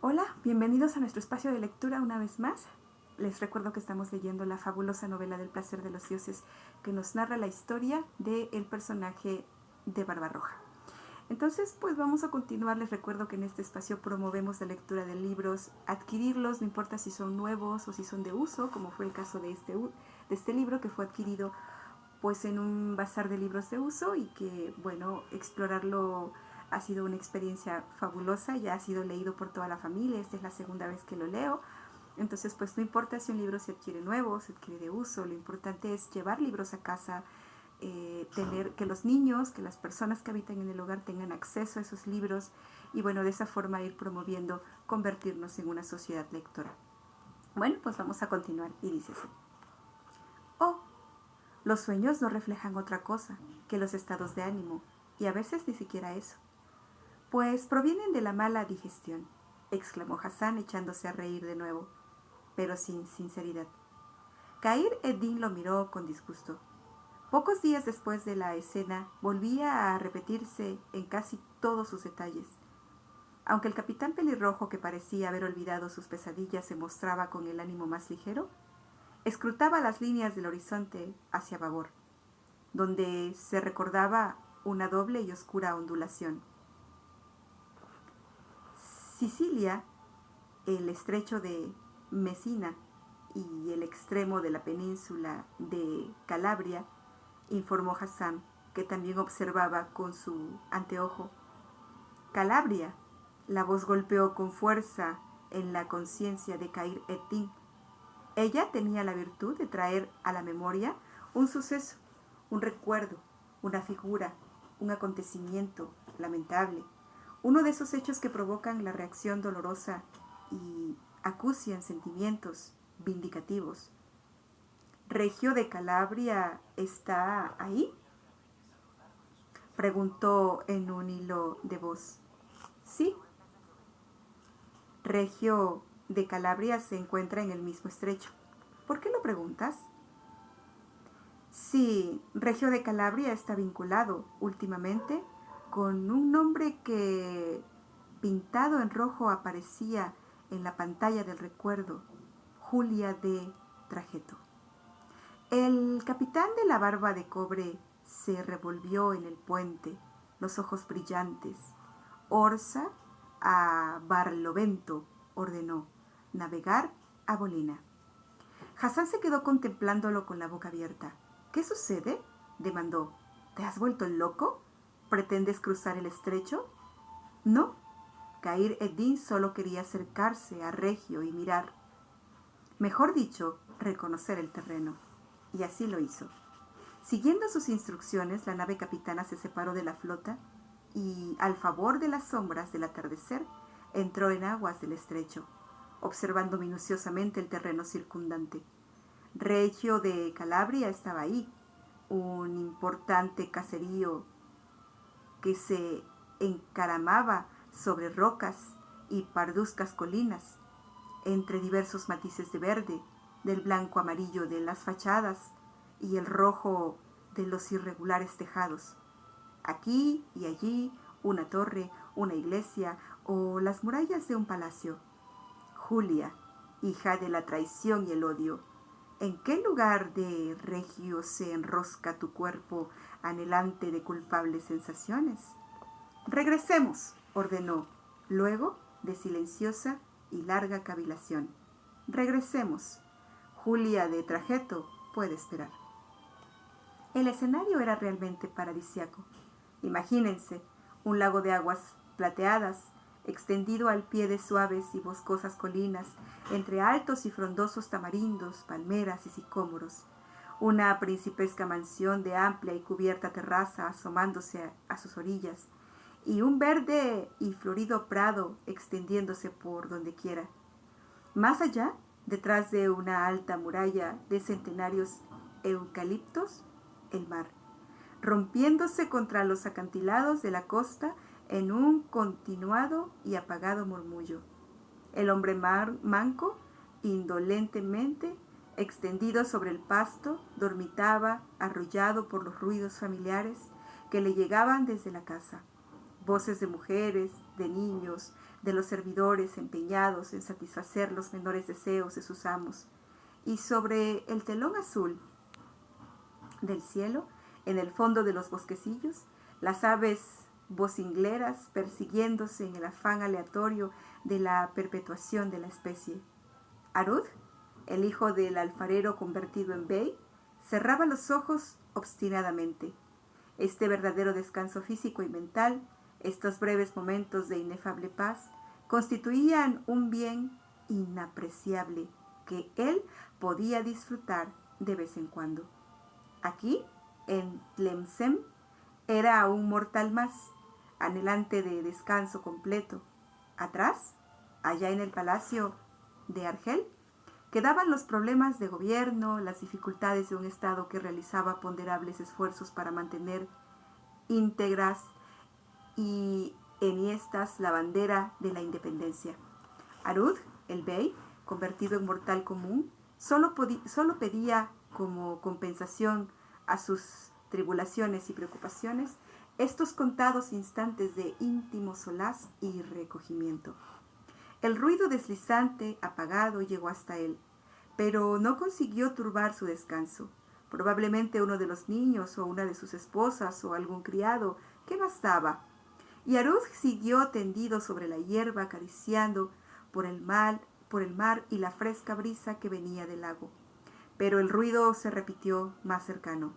Hola, bienvenidos a nuestro espacio de lectura una vez más. Les recuerdo que estamos leyendo la fabulosa novela del placer de los dioses que nos narra la historia del personaje de Barbarroja. Entonces, pues vamos a continuar. Les recuerdo que en este espacio promovemos la lectura de libros, adquirirlos, no importa si son nuevos o si son de uso, como fue el caso de este libro que fue adquirido pues en un bazar de libros de uso y que, bueno, explorarlo ha sido una experiencia fabulosa, ya ha sido leído por toda la familia, esta es la segunda vez que lo leo. Entonces, pues no importa si un libro se adquiere nuevo, se adquiere de uso, lo importante es llevar libros a casa, tener que los niños, que las personas que habitan en el hogar tengan acceso a esos libros y bueno, de esa forma ir promoviendo convertirnos en una sociedad lectora. Bueno, pues vamos a continuar y dice así. Oh, los sueños no reflejan otra cosa que los estados de ánimo y a veces ni siquiera eso. Pues provienen de la mala digestión, exclamó Hassan echándose a reír de nuevo, pero sin sinceridad. Cair Eddin lo miró con disgusto. Pocos días después de la escena volvía a repetirse en casi todos sus detalles. Aunque el capitán pelirrojo, que parecía haber olvidado sus pesadillas, se mostraba con el ánimo más ligero, escrutaba las líneas del horizonte hacia babor, donde se recordaba una doble y oscura ondulación. Sicilia, el estrecho de Mesina y el extremo de la península de Calabria, informó Hassan, que también observaba con su anteojo. Calabria. La voz golpeó con fuerza en la conciencia de Cair Eddin. Ella tenía la virtud de traer a la memoria un suceso, un recuerdo, una figura, un acontecimiento lamentable, uno de esos hechos que provocan la reacción dolorosa y acucian sentimientos vindicativos. ¿Regio de Calabria está ahí?, preguntó en un hilo de voz. Sí. Regio de Calabria se encuentra en el mismo estrecho. ¿Por qué lo preguntas? Sí, Regio de Calabria está vinculado últimamente con un nombre que, pintado en rojo, aparecía en la pantalla del recuerdo: Julia de Trajeto. El capitán de la barba de cobre se revolvió en el puente, los ojos brillantes. Orsa a Barlovento, ordenó. Navegar a Bolina. Hassan se quedó contemplándolo con la boca abierta. ¿Qué sucede?, demandó. ¿Te has vuelto loco? ¿Pretendes cruzar el estrecho? No. Cair Eddin solo quería acercarse a Regio y mirar. Mejor dicho, reconocer el terreno. Y así lo hizo. Siguiendo sus instrucciones, la nave capitana se separó de la flota y, al favor de las sombras del atardecer, entró en aguas del estrecho, observando minuciosamente el terreno circundante. Regio de Calabria estaba ahí, un importante caserío que se encaramaba sobre rocas y parduzcas colinas, entre diversos matices de verde, del blanco amarillo de las fachadas y el rojo de los irregulares tejados. Aquí y allí una torre, una iglesia o las murallas de un palacio. Julia, hija de la traición y el odio, ¿en qué lugar de Regio se enrosca tu cuerpo anhelante de culpables sensaciones? Regresemos, ordenó, luego de silenciosa y larga cavilación. Regresemos. Julia de Trajeto puede esperar. El escenario era realmente paradisiaco. Imagínense un lago de aguas plateadas, extendido al pie de suaves y boscosas colinas, entre altos y frondosos tamarindos, palmeras y sicómoros. Una principesca mansión de amplia y cubierta terraza asomándose a sus orillas, y un verde y florido prado extendiéndose por donde quiera. Más allá, detrás de una alta muralla de centenarios eucaliptos, el mar, rompiéndose contra los acantilados de la costa en un continuado y apagado murmullo. El hombre manco, indolentemente extendido sobre el pasto, dormitaba arrullado por los ruidos familiares que le llegaban desde la casa. Voces de mujeres, de niños, de los servidores empeñados en satisfacer los menores deseos de sus amos, y sobre el telón azul del cielo, en el fondo de los bosquecillos, las aves vocingleras persiguiéndose en el afán aleatorio de la perpetuación de la especie. Arud, el hijo del alfarero convertido en bey, cerraba los ojos obstinadamente. Este verdadero descanso físico y mental, estos breves momentos de inefable paz, constituían un bien inapreciable que él podía disfrutar de vez en cuando. Aquí, en Tlemcen, era un mortal más, anhelante de descanso completo. Atrás, allá en el palacio de Argel, quedaban los problemas de gobierno, las dificultades de un Estado que realizaba ponderables esfuerzos para mantener íntegras y enhiestas la bandera de la independencia. Arud, el bey, convertido en mortal común, solo pedía como compensación a sus tribulaciones y preocupaciones estos contados instantes de íntimo solaz y recogimiento. El ruido deslizante, apagado, llegó hasta él, pero no consiguió turbar su descanso. Probablemente uno de los niños o una de sus esposas o algún criado, ¿qué bastaba? Y Arud siguió tendido sobre la hierba, acariciando por el mar y la fresca brisa que venía del lago. Pero el ruido se repitió más cercano.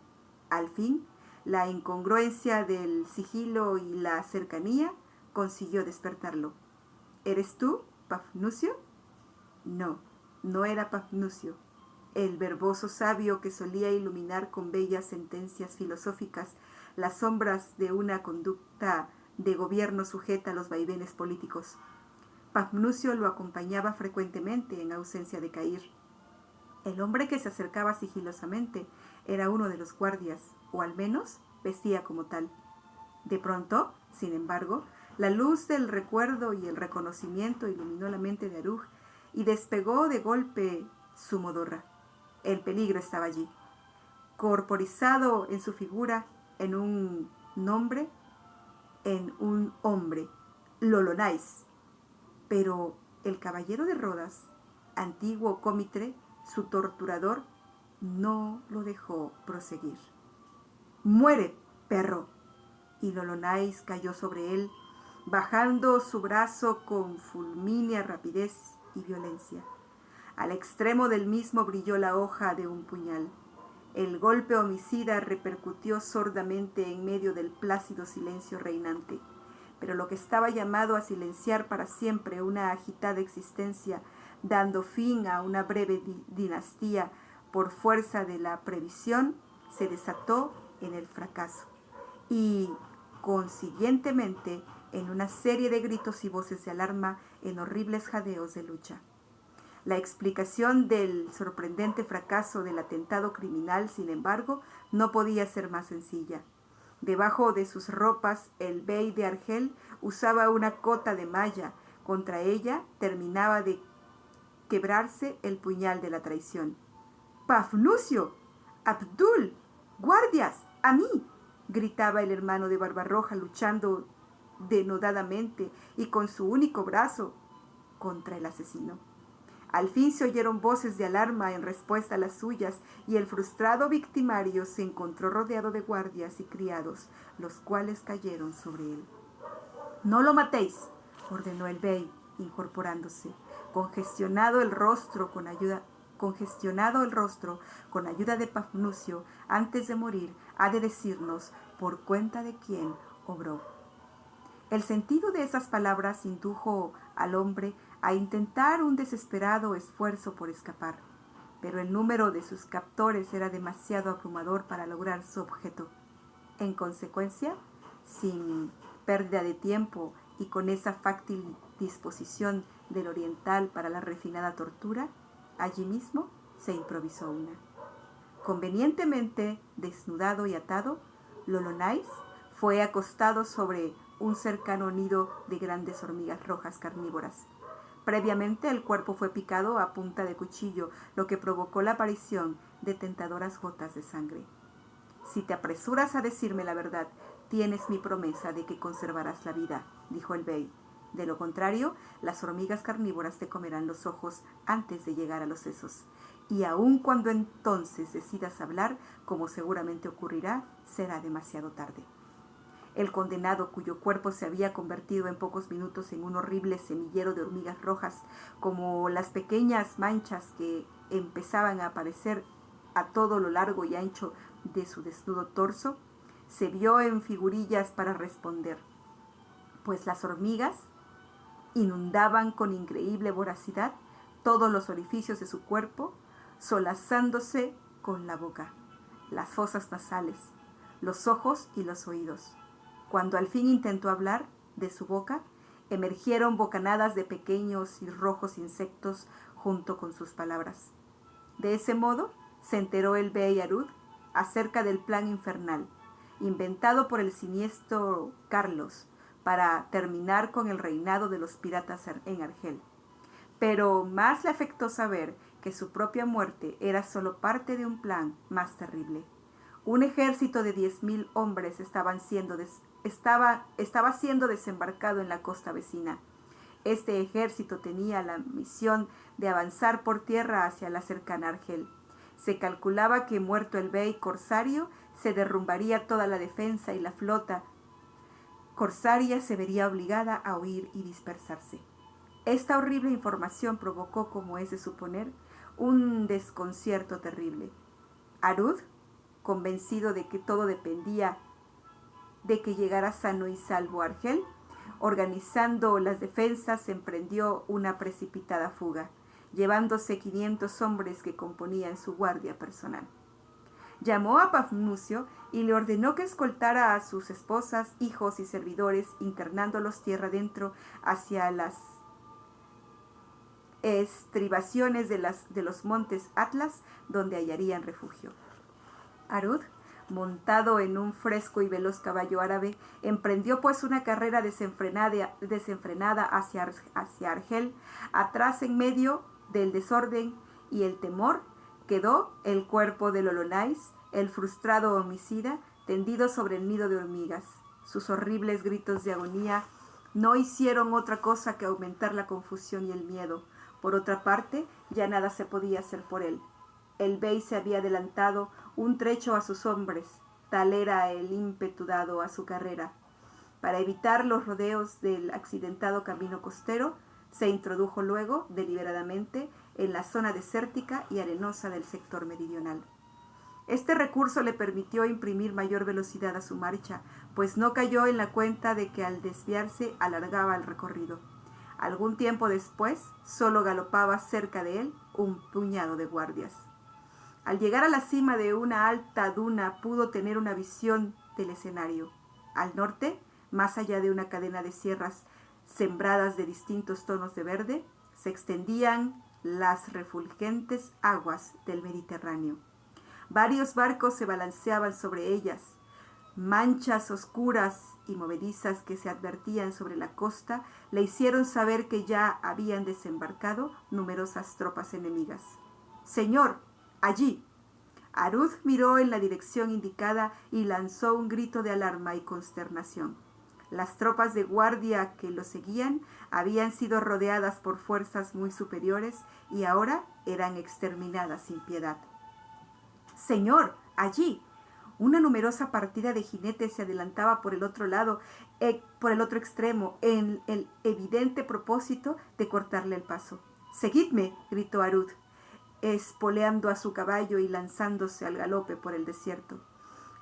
Al fin, la incongruencia del sigilo y la cercanía consiguió despertarlo. ¿Eres tú, Pafnucio? No, no era Pafnucio, el verboso sabio que solía iluminar con bellas sentencias filosóficas las sombras de una conducta de gobierno sujeta a los vaivenes políticos. Pafnucio lo acompañaba frecuentemente en ausencia de Cair. El hombre que se acercaba sigilosamente era uno de los guardias, o al menos vestía como tal. De pronto, sin embargo, la luz del recuerdo y el reconocimiento iluminó la mente de Arud y despegó de golpe su modorra. El peligro estaba allí, corporizado en su figura, en un nombre, en un hombre, Lolonais. Pero el caballero de Rodas, antiguo cómitre, su torturador, no lo dejó proseguir. ¡Muere, perro! Y Lolonais cayó sobre él, bajando su brazo con fulmínea rapidez y violencia. Al extremo del mismo brilló la hoja de un puñal. El golpe homicida repercutió sordamente en medio del plácido silencio reinante. Pero lo que estaba llamado a silenciar para siempre una agitada existencia, dando fin a una breve dinastía por fuerza de la previsión, se desató en el fracaso y, consiguientemente, en una serie de gritos y voces de alarma en horribles jadeos de lucha. La explicación del sorprendente fracaso del atentado criminal, sin embargo, no podía ser más sencilla. Debajo de sus ropas, el bey de Argel usaba una cota de malla. Contra ella terminaba de quebrarse el puñal de la traición. ¡Pafnucio! ¡Abdul! ¡Guardias! ¡A mí!, gritaba el hermano de Barbarroja, luchando denodadamente y con su único brazo contra el asesino. Al fin se oyeron voces de alarma en respuesta a las suyas, y el frustrado victimario se encontró rodeado de guardias y criados, los cuales cayeron sobre él. «No lo matéis», ordenó el bey, incorporándose. Congestionado el rostro con ayuda de Pafnucio, antes de morir, ha de decirnos por cuenta de quién obró. El sentido de esas palabras indujo al hombre a intentar un desesperado esfuerzo por escapar, pero el número de sus captores era demasiado abrumador para lograr su objeto. En consecuencia, sin pérdida de tiempo y con esa fácil disposición del oriental para la refinada tortura, allí mismo se improvisó una. Convenientemente desnudado y atado, Lolonais fue acostado sobre un cercano nido de grandes hormigas rojas carnívoras. Previamente el cuerpo fue picado a punta de cuchillo, lo que provocó la aparición de tentadoras gotas de sangre. «Si te apresuras a decirme la verdad, tienes mi promesa de que conservarás la vida», dijo el bey. De lo contrario, las hormigas carnívoras te comerán los ojos antes de llegar a los sesos. Y aun cuando entonces decidas hablar, como seguramente ocurrirá, será demasiado tarde. El condenado, cuyo cuerpo se había convertido en pocos minutos en un horrible semillero de hormigas rojas, como las pequeñas manchas que empezaban a aparecer a todo lo largo y ancho de su desnudo torso, se vio en figurillas para responder, pues las hormigas inundaban con increíble voracidad todos los orificios de su cuerpo, solazándose con la boca, las fosas nasales, los ojos y los oídos. Cuando al fin intentó hablar, de su boca emergieron bocanadas de pequeños y rojos insectos junto con sus palabras. De ese modo se enteró el bey Arud acerca del plan infernal, inventado por el siniestro Carlos para terminar con el reinado de los piratas en Argel. Pero más le afectó saber que su propia muerte era solo parte de un plan más terrible. Un ejército de 10.000 hombres estaba siendo desembarcado en la costa vecina. Este ejército tenía la misión de avanzar por tierra hacia la cercana Argel. Se calculaba que, muerto el bey corsario, se derrumbaría toda la defensa y la flota corsaria se vería obligada a huir y dispersarse. Esta horrible información provocó, como es de suponer, un desconcierto terrible. Arud, convencido de que todo dependía de que llegara sano y salvo a Argel, organizando las defensas, emprendió una precipitada fuga, llevándose 500 hombres que componían su guardia personal. Llamó a Pafnucio y le ordenó que escoltara a sus esposas, hijos y servidores, internándolos tierra adentro hacia las estribaciones de los montes Atlas, donde hallarían refugio. Arud, montado en un fresco y veloz caballo árabe, emprendió pues una carrera desenfrenada hacia Argel. Atrás, en medio del desorden y el temor, quedó el cuerpo de Lolonais, el frustrado homicida, tendido sobre el nido de hormigas. Sus horribles gritos de agonía no hicieron otra cosa que aumentar la confusión y el miedo. Por otra parte, ya nada se podía hacer por él. El bey se había adelantado un trecho a sus hombres, tal era el ímpetu dado a su carrera. Para evitar los rodeos del accidentado camino costero, se introdujo luego, deliberadamente, en la zona desértica y arenosa del sector meridional. Este recurso le permitió imprimir mayor velocidad a su marcha, pues no cayó en la cuenta de que al desviarse alargaba el recorrido. Algún tiempo después, solo galopaba cerca de él un puñado de guardias. Al llegar a la cima de una alta duna, pudo tener una visión del escenario. Al norte, más allá de una cadena de sierras sembradas de distintos tonos de verde, se extendían las refulgentes aguas del Mediterráneo. Varios barcos se balanceaban sobre ellas. Manchas oscuras y movedizas que se advertían sobre la costa le hicieron saber que ya habían desembarcado numerosas tropas enemigas. «Señor, allí». Arud miró en la dirección indicada y lanzó un grito de alarma y consternación. Las tropas de guardia que lo seguían habían sido rodeadas por fuerzas muy superiores y ahora eran exterminadas sin piedad. «Señor, allí». Una numerosa partida de jinetes se adelantaba por el otro extremo, en el evidente propósito de cortarle el paso. «Seguidme», gritó Arud, espoleando a su caballo y lanzándose al galope por el desierto.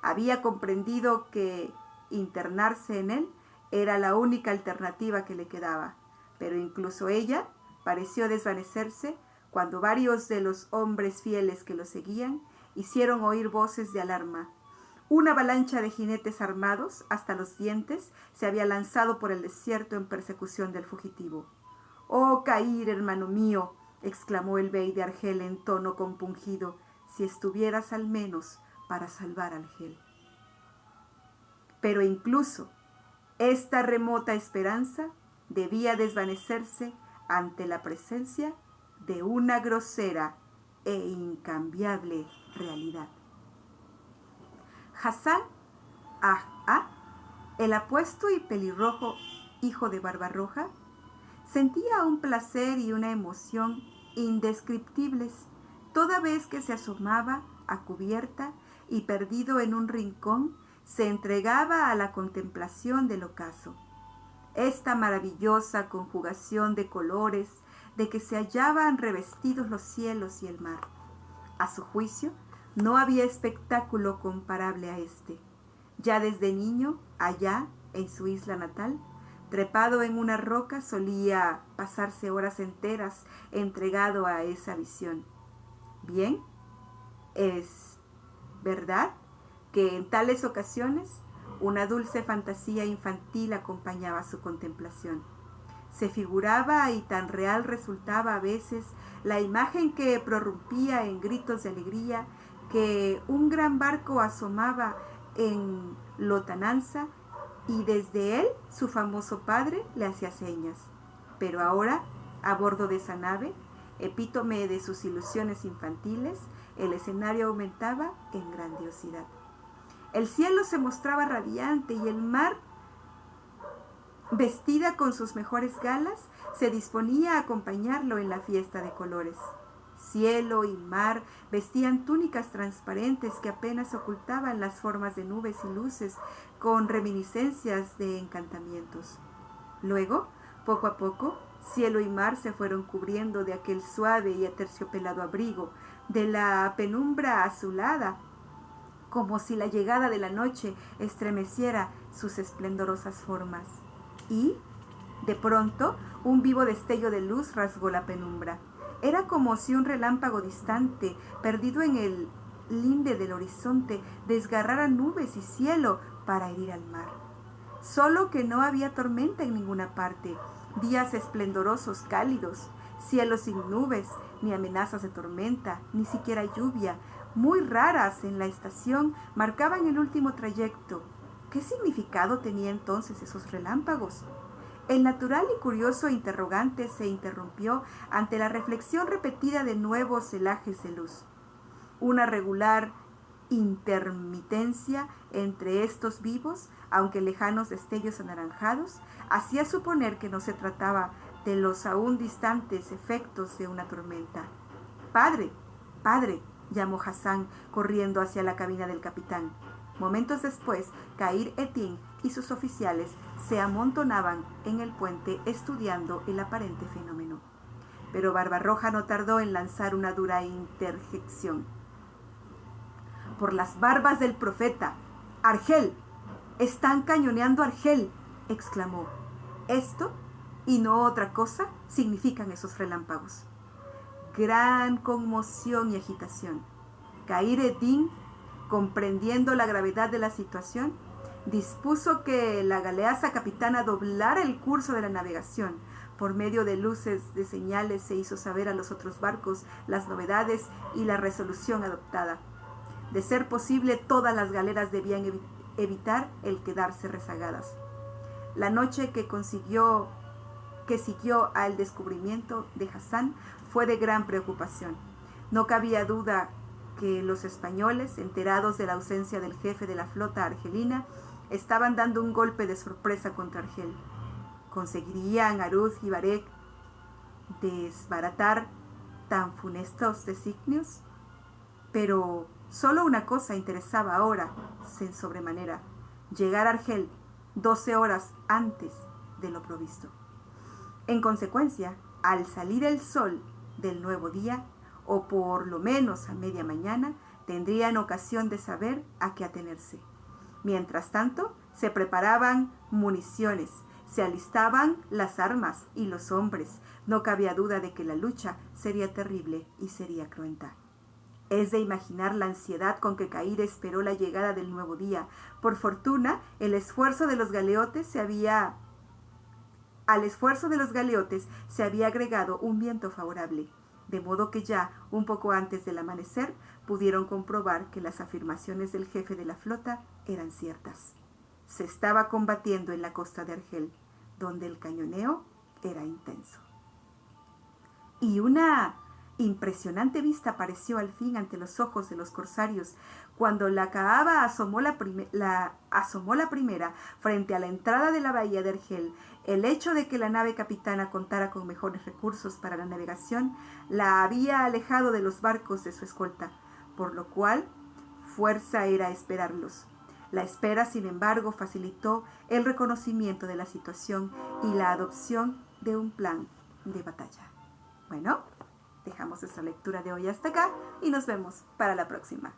Había comprendido que internarse en él era la única alternativa que le quedaba, pero incluso ella pareció desvanecerse cuando varios de los hombres fieles que lo seguían hicieron oír voces de alarma. Una avalancha de jinetes armados hasta los dientes se había lanzado por el desierto en persecución del fugitivo. «¡Oh, Cair, hermano mío!», exclamó el bey de Argel en tono compungido, «si estuvieras al menos para salvar a Argel». Pero incluso esta remota esperanza debía desvanecerse ante la presencia de una grosera e incambiable realidad. Hassan el apuesto y pelirrojo hijo de Barbarroja, Sentía un placer y una emoción indescriptibles toda vez que se asomaba a cubierta y, perdido en un rincón, se entregaba a la contemplación del ocaso. Esta maravillosa conjugación de colores de que se hallaban revestidos los cielos y el mar. A su juicio, no había espectáculo comparable a este. Ya desde niño, allá, en su isla natal, trepado en una roca, solía pasarse horas enteras entregado a esa visión. Bien, es verdad que en tales ocasiones una dulce fantasía infantil acompañaba su contemplación. Se figuraba, y tan real resultaba a veces la imagen que prorrumpía en gritos de alegría, que un gran barco asomaba en lontananza y desde él su famoso padre le hacía señas. Pero ahora, a bordo de esa nave, epítome de sus ilusiones infantiles, el escenario aumentaba en grandiosidad. El cielo se mostraba radiante y el mar, vestida con sus mejores galas, se disponía a acompañarlo en la fiesta de colores. Cielo y mar vestían túnicas transparentes que apenas ocultaban las formas de nubes y luces con reminiscencias de encantamientos. Luego, poco a poco, cielo y mar se fueron cubriendo de aquel suave y aterciopelado abrigo, de la penumbra azulada, como si la llegada de la noche estremeciera sus esplendorosas formas. Y, de pronto, un vivo destello de luz rasgó la penumbra. Era como si un relámpago distante, perdido en el linde del horizonte, desgarrara nubes y cielo para herir al mar. Solo que no había tormenta en ninguna parte, días esplendorosos, cálidos, cielos sin nubes, ni amenazas de tormenta, ni siquiera lluvia, muy raras en la estación, marcaban el último trayecto. ¿Qué significado tenía entonces esos relámpagos? El natural y curioso interrogante se interrumpió ante la reflexión repetida de nuevos celajes de luz. Una regular intermitencia entre estos vivos, aunque lejanos destellos anaranjados, hacía suponer que no se trataba de los aún distantes efectos de una tormenta. «¡Padre! ¡Padre!», llamó Hassan, corriendo hacia la cabina del capitán. Momentos después, Khayr Eddin y sus oficiales se amontonaban en el puente estudiando el aparente fenómeno. Pero Barbarroja no tardó en lanzar una dura interjección. «Por las barbas del profeta, Argel, están cañoneando Argel», exclamó. «Esto, y no otra cosa, significan esos relámpagos». Gran conmoción y agitación. Khayr Eddin, comprendiendo la gravedad de la situación, dispuso que la galeaza capitana doblara el curso de la navegación. Por medio de luces de señales se hizo saber a los otros barcos las novedades y la resolución adoptada. De ser posible, todas las galeras debían evitar el quedarse rezagadas. La noche que siguió al descubrimiento de Hassan fue de gran preocupación. No cabía duda que los españoles, enterados de la ausencia del jefe de la flota argelina, estaban dando un golpe de sorpresa contra Argel. ¿Conseguirían Arud y Barek desbaratar tan funestos designios? Pero solo una cosa interesaba ahora, en sobremanera: llegar a Argel 12 horas antes de lo provisto. En consecuencia, al salir el sol del nuevo día, o por lo menos a media mañana, tendrían ocasión de saber a qué atenerse. Mientras tanto, se preparaban municiones, se alistaban las armas y los hombres. No cabía duda de que la lucha sería terrible y sería cruenta. Es de imaginar la ansiedad con que Khayr esperó la llegada del nuevo día. Por fortuna, al esfuerzo de los galeotes se había agregado un viento favorable, de modo que ya, un poco antes del amanecer, pudieron comprobar que las afirmaciones del jefe de la flota eran ciertas. Se estaba combatiendo en la costa de Argel, donde el cañoneo era intenso. Y Impresionante vista apareció al fin ante los ojos de los corsarios cuando la Caaba asomó la primera frente a la entrada de la bahía de Argel. El hecho de que la nave capitana contara con mejores recursos para la navegación la había alejado de los barcos de su escolta, por lo cual fuerza era esperarlos. La espera, sin embargo, facilitó el reconocimiento de la situación y la adopción de un plan de batalla. Bueno, dejamos nuestra lectura de hoy hasta acá y nos vemos para la próxima.